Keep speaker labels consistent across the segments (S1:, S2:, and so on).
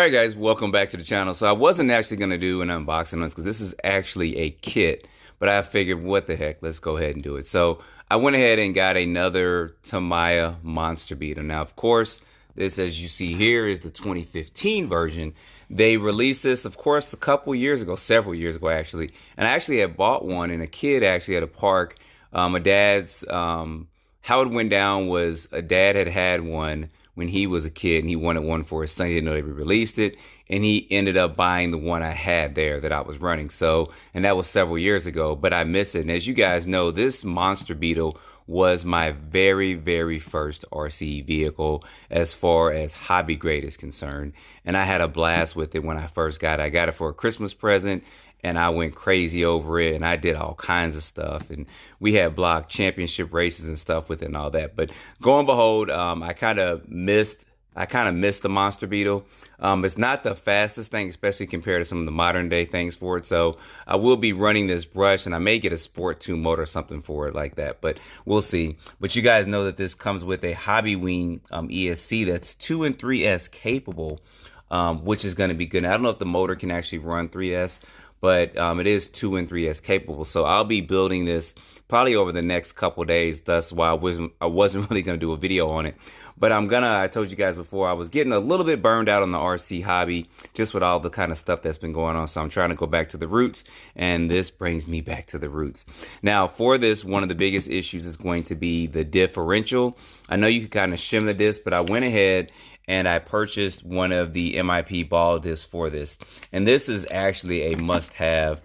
S1: Alright guys, welcome back to the channel. So I wasn't actually going to do an unboxing on this because this is actually a kit, but I figured what the heck, let's go ahead and do it. So I went ahead and got another Tamiya Monster Beetle. Now of course, this as you see here is the 2015 version. They released this of course a couple years ago, several years ago actually, and I actually had bought one and a kid actually at a park. My dad's, how it went down was a dad had one when he was a kid and he wanted one for his son. He didn't know they released it, and he ended up buying the one I had there that I was running. So, and that was several years ago, but I miss it. And as you guys know, this Monster Beetle was my very first RC vehicle as far as hobby grade is concerned. And I had a blast with it when I first got it. I got it for a Christmas present, and I went crazy over it, and I did all kinds of stuff, and we had block championship races and stuff with it and all that. But go and behold, I kind of missed the Monster Beetle. It's not the fastest thing, especially compared to some of the modern day things for it. So I will be running this brush, and I may get a Sport 2 motor or something for it like that, but we'll see. But you guys know that this comes with a Hobbywing ESC that's 2 and 3S capable, which is going to be good. Now, I don't know if the motor can actually run 3S, but it is 2 and 3S capable. So I'll be building this probably over the next couple days. That's why I wasn't really going to do a video on it. But I told you guys before, I was getting a little bit burned out on the RC hobby, just with all the kind of stuff that's been going on. So I'm trying to go back to the roots, and this brings me back to the roots. Now for this, one of the biggest issues is going to be the differential. I know you can kind of shim the disc, but I went ahead and I purchased one of the MIP ball discs for this. And this is actually a must-have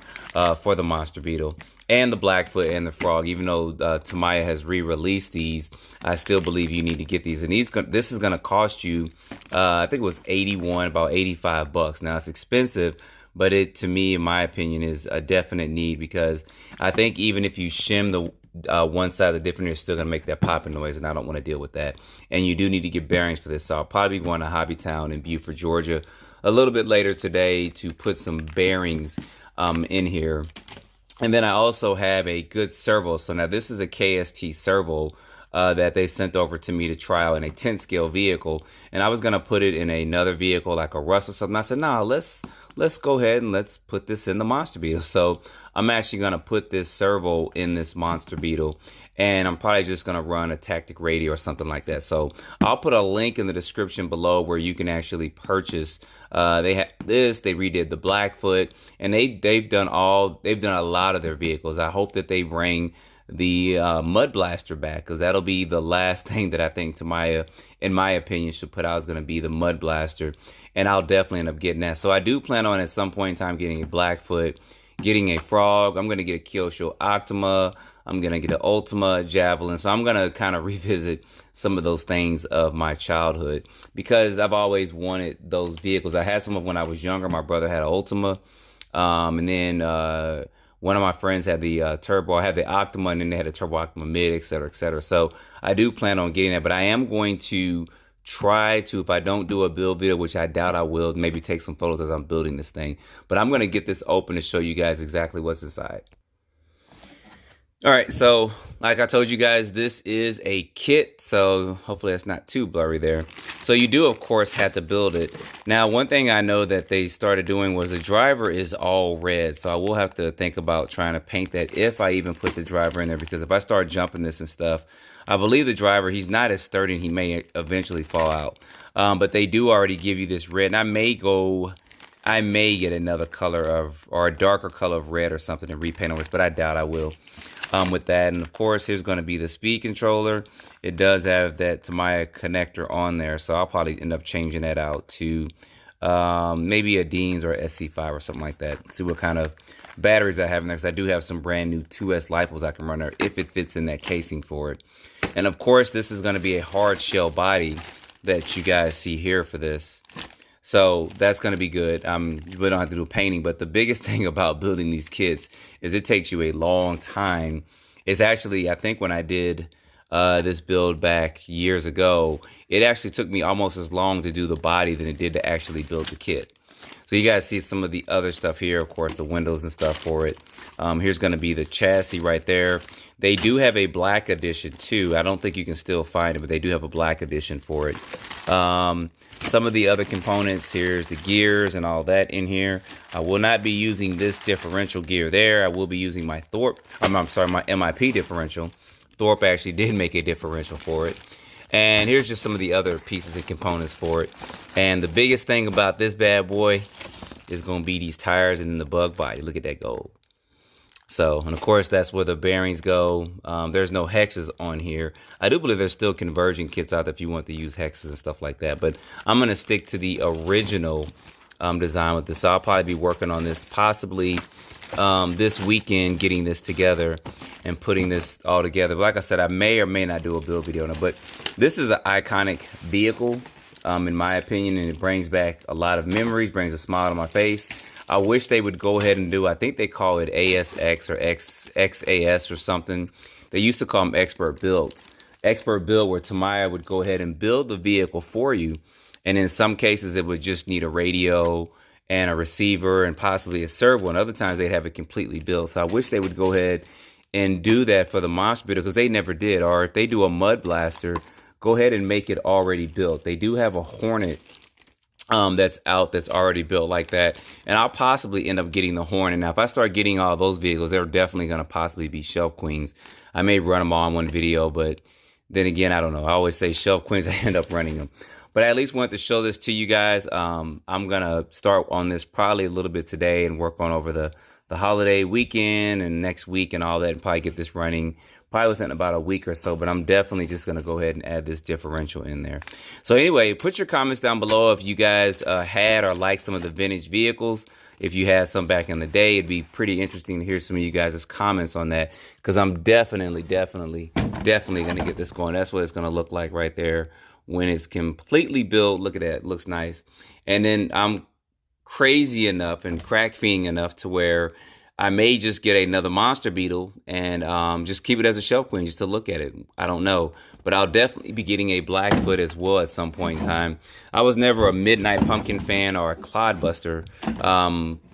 S1: for the Monster Beetle and the Blackfoot and the Frog. Even though Tamiya has re-released these, I still believe you need to get these. And this is going to cost you, I think it was about 85 bucks. Now it's expensive, but it, to me, in my opinion, is a definite need, because I think even if you shim the one side of the differential, is still going to make that popping noise, and I don't want to deal with that. And you do need to get bearings for this, so I'll probably be going to Hobbytown in Beaufort, Georgia a little bit later today to put some bearings in here. And then I also have a good servo. So now this is a KST servo that they sent over to me to try out in a 10 scale vehicle, and I was going to put it in another vehicle like a Russ or something. I said, nah, let's go ahead and let's put this in the Monster Beetle. So I'm actually going to put this servo in this Monster Beetle, and I'm probably just going to run a Tactic Radio or something like that. So I'll put a link in the description below where you can actually purchase. They have this, they redid the Blackfoot, and they've done a lot of their vehicles. I hope that they bring the Mud Blaster back, because that'll be the last thing that I think Tamiya, in my opinion, should put out, is going to be the Mud Blaster, and I'll definitely end up getting that. So I do plan on at some point in time getting a Blackfoot, getting a Frog. I'm going to get a Killshow Optima. I'm going to get an Ultima, Javelin. So I'm going to kind of revisit some of those things of my childhood, because I've always wanted those vehicles. I had some of when I was younger. My brother had an Ultima, and then one of my friends had the Turbo. I had the Optima, and then they had a Turbo Optima Mid, etc., etc. So I do plan on getting that, but I am going to try to, if I don't do a build video, which I doubt I will, maybe take some photos as I'm building this thing. But I'm going to get this open to show you guys exactly what's inside. All right, so like I told you guys, this is a kit, so hopefully that's not too blurry there. So you do, of course, have to build it. Now, one thing I know that they started doing was the driver is all red, so I will have to think about trying to paint that if I even put the driver in there, because if I start jumping this and stuff, I believe the driver, he's not as sturdy, and he may eventually fall out. But they do already give you this red, and I may get another color or a darker color of red or something and repaint on this, but I doubt I will with that. And of course, here's going to be the speed controller. It does have that Tamiya connector on there, so I'll probably end up changing that out to maybe a Dean's or a SC5 or something like that. See what kind of batteries I have in there, because I do have some brand new 2S lipos I can run there if it fits in that casing for it. And of course, this is going to be a hard shell body that you guys see here for this. So that's going to be good. We don't have to do painting, but the biggest thing about building these kits is it takes you a long time. It's actually, I think when I did this build back years ago, it actually took me almost as long to do the body than it did to actually build the kit. So you guys see some of the other stuff here, of course, the windows and stuff for it. Here's going to be the chassis right there. They do have a black edition too. I don't think you can still find it, but they do have a black edition for it. Some of the other components, here's the gears and all that in here. I will not be using this differential gear there. I will be using my I'm sorry, my MIP differential. Thorpe actually did make a differential for it. And here's just some of the other pieces and components for it. And the biggest thing about this bad boy is going to be these tires and the bug body. Look at that gold. So, and of course, that's where the bearings go. There's no hexes on here. I do believe there's still conversion kits out there if you want to use hexes and stuff like that. But I'm going to stick to the original design with this. So I'll probably be working on this possibly this weekend, getting this together and putting this all together. But like I said, I may or may not do a build video on it. But this is an iconic vehicle, in my opinion, and it brings back a lot of memories, brings a smile to my face. I wish they would go ahead and do, I think they call it ASX or XAS or something. They used to call them expert builds. Expert build where Tamiya would go ahead and build the vehicle for you. And in some cases, it would just need a radio and a receiver and possibly a servo. And other times, they'd have it completely built. So I wish they would go ahead and do that for the Monster Beetle because they never did. Or if they do a Mud Blaster, go ahead and make it already built. They do have a Hornet that's out that's already built like that, and I'll possibly end up getting the Hornet. Now if I start getting all those vehicles, they're definitely going to possibly be shelf queens. I may run them all in one video, but then again, I don't know. I always say shelf queens, I end up running them. But I at least wanted to show this to you guys. I'm gonna start on this probably a little bit today and work on over the holiday weekend and next week and all that, and probably get this running probably within about a week or so. But I'm definitely just going to go ahead and add this differential in there. So anyway, put your comments down below if you guys had or liked some of the vintage vehicles. If you had some back in the day, it'd be pretty interesting to hear some of you guys' comments on that, because I'm definitely going to get this going. That's what it's going to look like right there when it's completely built. Look at that. It looks nice. And then I'm crazy enough and crack fiending enough to where I may just get another Monster Beetle and just keep it as a shelf queen just to look at it. I don't know. But I'll definitely be getting a Blackfoot as well at some point in time. I was never a Midnight Pumpkin fan or a Clodbuster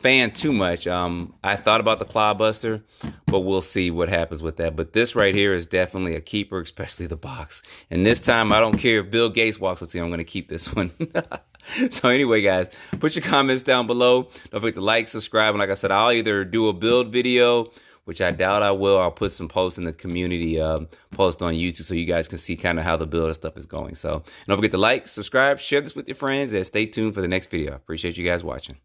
S1: fan too much. I thought about the Clodbuster, but we'll see what happens with that. But this right here is definitely a keeper, especially the box. And this time, I don't care if Bill Gates walks with me, I'm going to keep this one. So anyway, guys, put your comments down below. Don't forget to like, subscribe, and like I said, I'll either do a build video, which I doubt I will. I'll put some posts in the community post on YouTube so you guys can see kind of how the build and stuff is going. So don't forget to like, subscribe, share this with your friends, and stay tuned for the next video. Appreciate you guys watching.